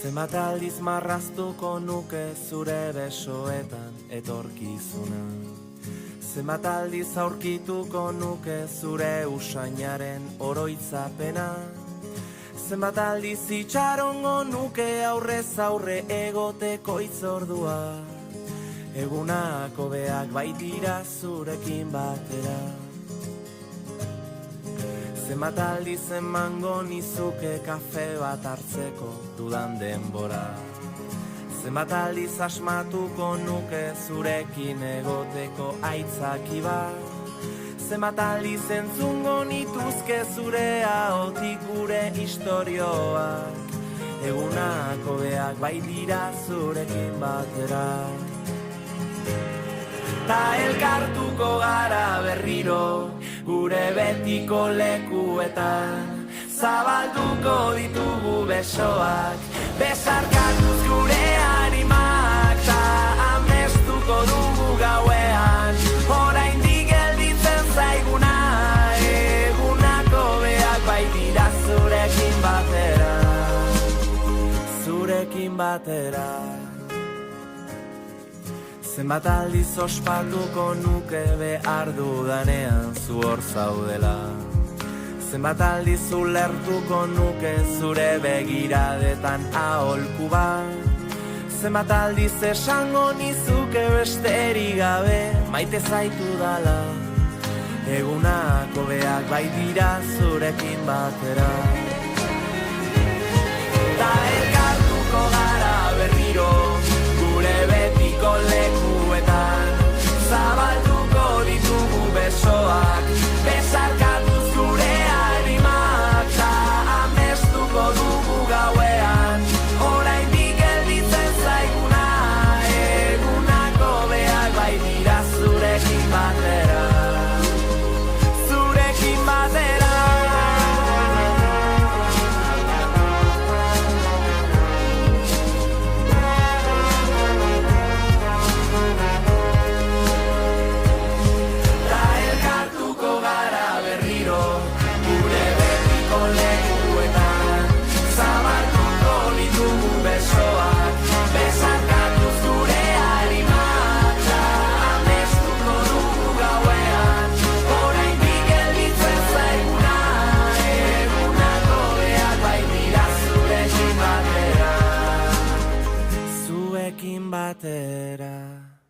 Zenbat aldiz marraztuko nuke zure besoetan etorkizuna. Zenbat aldiz aurkituko nuke zure usainaren oroitzapena. Zenbat aldiz itxarongo nuke aurrez aurre egoteko itzordua. Egunak hobeak baitira zurekin batera. Zenbat aldiz emango nizuke kafe bat hartzeko dudan denbora. Zenbat aldiz asmatuko nuke zurekin egoteko aitzaki bat. Zenbat aldiz entzungo nituzke zure ahotik gure istorioak. Egunak hobeak baitira zurekin batera. Ta elkartuko gara berriro gure betiko lekuetan. Zabalduko ditugu besoak, besarkatuz gure animak. Ta amestuko dugu gauean, oraindik gelditzen zaiguna. Egunako beak baitira zurekin batera, zurekin batera. Zenbat aldiz ospatuko nuke behar dudanean zu hor zaudela. Zenbat aldiz ulertuko nuke zure begiradetan aholku bat. Zenbat aldiz esango nizuke besterik gabe maite zaitu dala. Egunak hobeak baitira zurekin batera. Ta elkartuko gara berriro gure betiko lekuetan. Zabalduko ditugu besoak, besarkatuz gure animak. Ta amestuko dugu gauean, oraindik gelditzen zaiguna. Egunako beak baitira zurekin batera, zurekin batera. Batera.